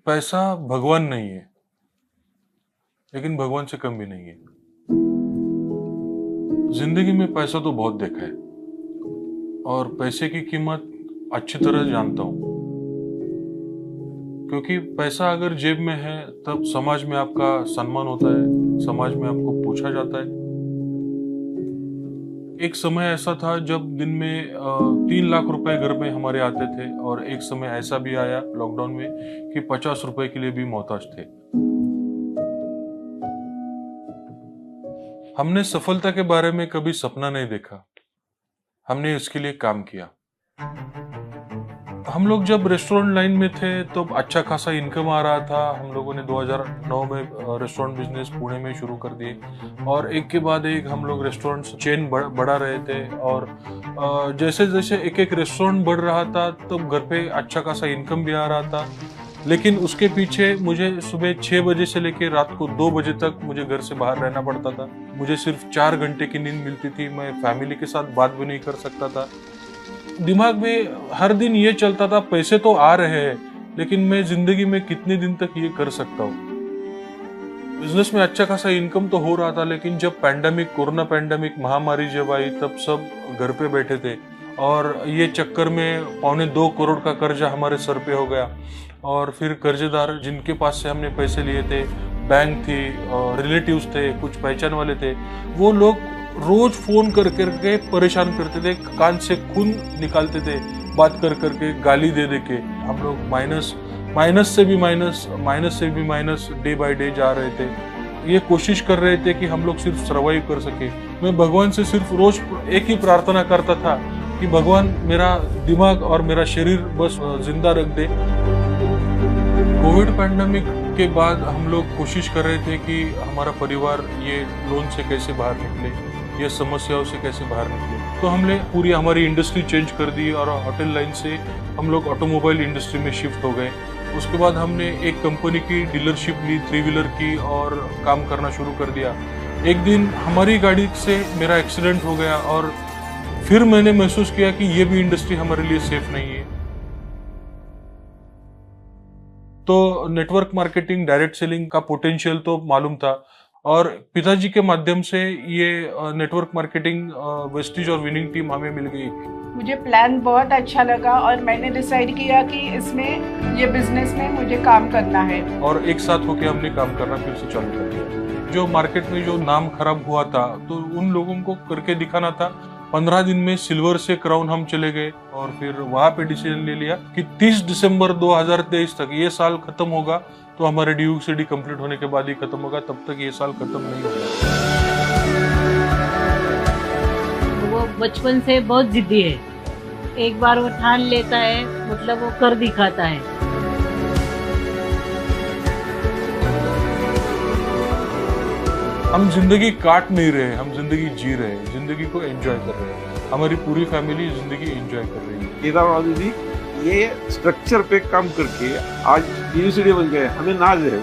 पैसा भगवान नहीं है, लेकिन भगवान से कम भी नहीं है। जिंदगी में पैसा तो बहुत देखा है और पैसे की कीमत अच्छी तरह जानता हूं, क्योंकि पैसा अगर जेब में है तब समाज में आपका सम्मान होता है, समाज में आपको पूछा जाता है। एक समय ऐसा था जब दिन में 3 लाख रुपए घर में हमारे आते थे, और एक समय ऐसा भी आया लॉकडाउन में कि 50 रुपए के लिए भी मोहताज थे। हमने सफलता के बारे में कभी सपना नहीं देखा, हमने इसके लिए काम किया। हम लोग जब रेस्टोरेंट लाइन में थे तो अच्छा खासा इनकम आ रहा था। हम लोगों ने 2009 में रेस्टोरेंट बिजनेस पुणे में शुरू कर दिए, और एक के बाद एक हम लोग रेस्टोरेंट चेन बढ़ा रहे थे। और जैसे जैसे एक एक रेस्टोरेंट बढ़ रहा था तब घर पे अच्छा खासा इनकम भी आ रहा था, लेकिन उसके पीछे मुझे सुबह 6 बजे से लेकर रात को 2 बजे तक मुझे घर से बाहर रहना पड़ता था। मुझे सिर्फ 4 घंटे की नींद मिलती थी, मैं फैमिली के साथ बात भी नहीं कर सकता था। दिमाग में हर दिन ये चलता था, पैसे तो आ रहे हैं, लेकिन मैं जिंदगी में कितने दिन तक ये कर सकता हूँ। बिजनेस में अच्छा खासा इनकम तो हो रहा था, लेकिन जब कोरोना पैंडेमिक महामारी जब आई तब सब घर पे बैठे थे, और ये चक्कर में 1.25 करोड़ का कर्जा हमारे सर पे हो गया। और फिर कर्जेदार जिनके पास से हमने पैसे लिए थे, बैंक थी, रिलेटिव्स थे, कुछ पहचान वाले थे, वो लोग रोज फोन कर करके परेशान करते थे, कान से खून निकालते थे, बात कर करके, गाली दे दे के। हम लोग माइनस से भी माइनस डे बाय डे जा रहे थे। ये कोशिश कर रहे थे कि हम लोग सिर्फ सर्वाइव कर सके। मैं भगवान से सिर्फ रोज एक ही प्रार्थना करता था कि भगवान मेरा दिमाग और मेरा शरीर बस जिंदा रख दे। कोविड पैंडेमिक के बाद हम लोग कोशिश कर रहे थे कि हमारा परिवार ये लोन से कैसे बाहर निकले, ये समस्याओं से कैसे बाहर निकले। तो हमने पूरी हमारी इंडस्ट्री चेंज कर दी, और होटल लाइन से हम लोग ऑटोमोबाइल इंडस्ट्री में शिफ्ट हो गए। उसके बाद हमने एक कंपनी की डीलरशिप ली 3 व्हीलर की, और काम करना शुरू कर दिया। एक दिन हमारी गाड़ी से मेरा एक्सीडेंट हो गया, और फिर मैंने महसूस किया कि ये भी इंडस्ट्री हमारे लिए सेफ नहीं है। तो नेटवर्क मार्केटिंग, डायरेक्ट सेलिंग का पोटेंशियल तो मालूम था, और पिताजी के माध्यम से ये नेटवर्क मार्केटिंग वेस्टीज और विनिंग टीम हमें मिल गई। मुझे प्लान बहुत अच्छा लगा, और मैंने डिसाइड किया कि इसमें ये बिजनेस में मुझे काम करना है, और एक साथ होके हमने काम करना फिर से चालू कर दिया। जो मार्केट में जो नाम खराब हुआ था, तो उन लोगों को करके दिखाना था। 15 दिन में सिल्वर से क्राउन हम चले गए, और फिर वहां पे डिसीजन ले लिया कि 30 दिसंबर 2023 तक ये साल खत्म होगा, तो हमारे DUCD कंप्लीट होने के बाद ही खत्म होगा, तब तक ये साल खत्म नहीं होगा। वो बचपन से बहुत जिद्दी है, एक बार वो ठान लेता है मतलब वो कर दिखाता है। हम जिंदगी काट नहीं रहे, हम जिंदगी जी रहे हैं, जिंदगी को एंजॉय कर रहे हैं। हमारी पूरी फैमिली जिंदगी एंजॉय कर रही है। केदार जी ये स्ट्रक्चर पे काम करके आज DUCD बन गए, हमें नाज है।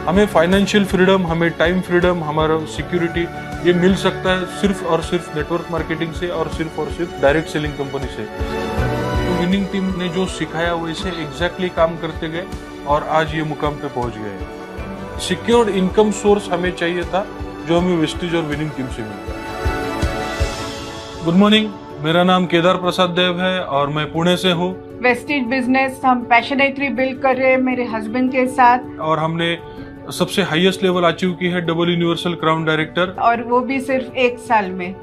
हमें फाइनेंशियल फ्रीडम, हमें टाइम फ्रीडम, हमारा सिक्योरिटी ये मिल सकता है सिर्फ और सिर्फ नेटवर्क मार्केटिंग से, और सिर्फ डायरेक्ट सेलिंग कंपनी से। तो विनिंग टीम ने जो सिखाया वैसे एग्जैक्टली काम करते गए, और आज ये मुकाम पे पहुंच गए। सिक्योर्ड इनकम सोर्स हमें चाहिए था, जो हमें वेस्टीज और विनिंग टीम से मिलता है। गुड मॉर्निंग, मेरा नाम केदार प्रसाद देव है, और मैं पुणे से हूँ। वेस्टीज बिजनेस हम पैशनेटली बिल्ड कर रहे हैं मेरे हस्बैंड के साथ, और हमने सबसे हाईएस्ट लेवल अचीव की है, डबल यूनिवर्सल क्राउन डायरेक्टर, और वो भी सिर्फ 1 साल में।